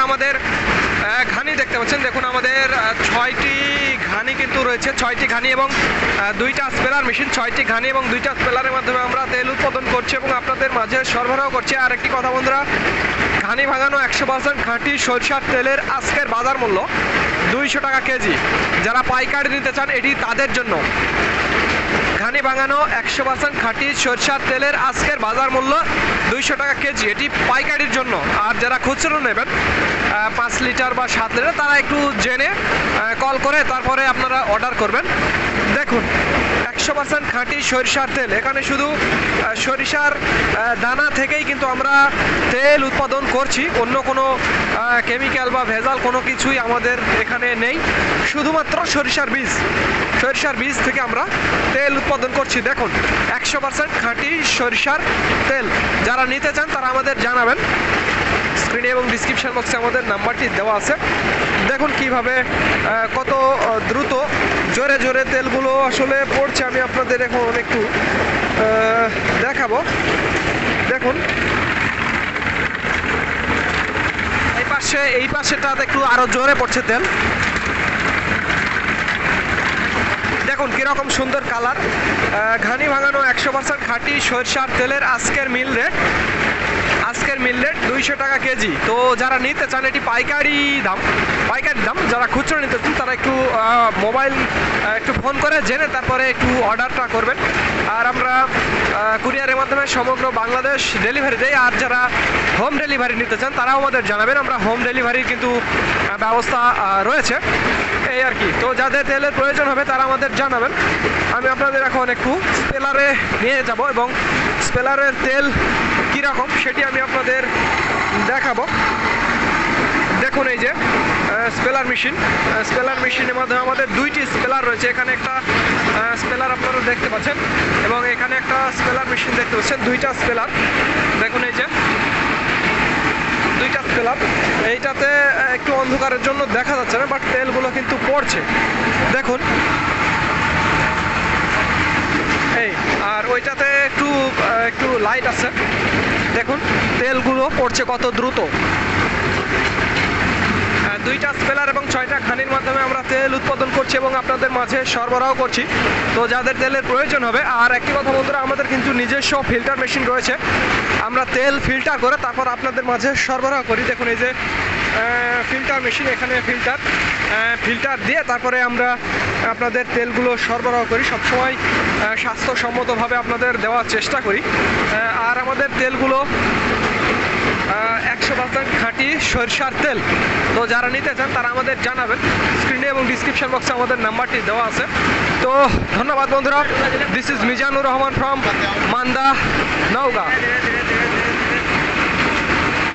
আমাদের ঘানি দেখতে পাচ্ছেন। দেখুন আমাদের 6টি ঘানি কিন্তু রয়েছে, 6টি ঘানি এবং 2টা স্পেলার মেশিন, 6টি ঘানি এবং 2টা স্পেলারের মাধ্যমে আমরা তেল উৎপাদন করছি এবং আপনাদের মাঝে সরবরাহ করছি। আর একটি কথা বন্ধুরা, ঘানি ভাঙানো 100% খাঁটি সরিষার তেলের আজকের বাজার মূল্য 200 টাকা কেজি। যারা পাইকারি নিতে চান এটি তাদের জন্য। ঘানি ভাঙানো 100% খাঁটি সরিষার তেলের আজকের বাজার মূল্য 200 টাকা কেজি, এটি পাইকারির জন্য। আর যারা খুচরো নেবেন 5 লিটার বা 7 লিটার, তারা একটু জেনে কল করে তারপরে আপনারা অর্ডার করবেন। দেখুন 100% খাঁটি সরিষার তেল, এখানে শুধু সরিষার দানা থেকেই কিন্তু আমরা তেল উৎপাদন করছি, অন্য কোনো কেমিক্যাল বা ভেজাল কোনো কিছুই আমাদের এখানে নেই, শুধুমাত্র সরিষার বীজ থেকে আমরা তেল উৎপাদন করছি। দেখুন 100% খাঁটি সরিষার তেল, যারা নিতে চান তারা আমাদের জানাবেন। স্ক্রিনে এবং ডিসক্রিপশন বক্সে আমাদের নাম্বারটি দেওয়া আছে। দেখুন কিভাবে কত দ্রুত জোরে জোরে তেলগুলো আসলে পড়ছে, আমি আপনাদের এখন একটু দেখাবো। দেখুন এই পাশেটাতে একটু আরো জোরে পড়ছে তেল। দেখুন কিরকম সুন্দর কালার। ঘানি ভাঙানো 100% খাঁটি সরিষার তেলের আজকের মিল রেট 200 টাকা কেজি। তো যারা নিতে চান এটি পাইকারি দাম। যারা খুচরো নিতে চান তারা একটু মোবাইল একটু ফোন করে জেনে তারপরে একটু অর্ডারটা করবেন। আর আমরা কুরিয়ারের মাধ্যমে সমগ্র বাংলাদেশ ডেলিভারি দেই। আর যারা হোম ডেলিভারি নিতে চান তারাও আমাদের জানাবেন, আমরা হোম ডেলিভারির কিন্তু ব্যবস্থা রয়েছে, এই আর কি। তো যাদের তেলের প্রয়োজন হবে তারা আমাদের জানাবেন। আমি আপনাদের এখন একটু স্পেলারে নিয়ে যাব এবং স্পেলারের তেল কীরকম সেটি আমি আপনাদের দেখাবো। দেখুন এই যে স্পেলার মেশিনের মাধ্যমে আমাদের 2টি স্পেলার রয়েছে। এখানে একটা স্পেলার আপনারা দেখতে পাচ্ছেন এবং এখানে একটা স্পেলার মেশিন দেখতে পাচ্ছেন, 2টা স্পেলার। দেখুন এই যে 2টা স্পেলার, এইটাতে একটু অন্ধকারের জন্য দেখা যাচ্ছে না, বাট তেলগুলো কিন্তু পড়ছে। দেখুন এই, আর ওইটাতে একটু লাইট আছে। দেখুন তেলগুলো পড়ছে কত দ্রুত। 2টা স্পেলার এবং 6টা ঘানির মাধ্যমে আমরা তেল উৎপাদন করছি এবং আপনাদের মাঝে সরবরাহ করছি। তো যাদের তেলের প্রয়োজন হবে, আর একটি কথা বন্ধুরা, আমাদের কিন্তু নিজস্ব ফিল্টার মেশিন রয়েছে, আমরা তেল ফিল্টার করে তারপর আপনাদের মাঝে সরবরাহ করি। দেখুন এই যে ফিল্টার মেশিন, এখানে ফিল্টার দিয়ে তারপরে আমরা আপনাদের তেলগুলো সরবরাহ করি। সবসময় স্বাস্থ্যসম্মতভাবে আপনাদের দেওয়ার চেষ্টা করি। আর আমাদের তেলগুলো 100% খাঁটি সরিষার তেল। তো যারা নিতে চান তারা আমাদের জানাবেন। স্ক্রিনে এবং ডিসক্রিপশন বক্সে আমাদের নাম্বারটি দেওয়া আছে। তো ধন্যবাদ বন্ধুরা, this is Mizanur Rahman from Manda, Naogaon.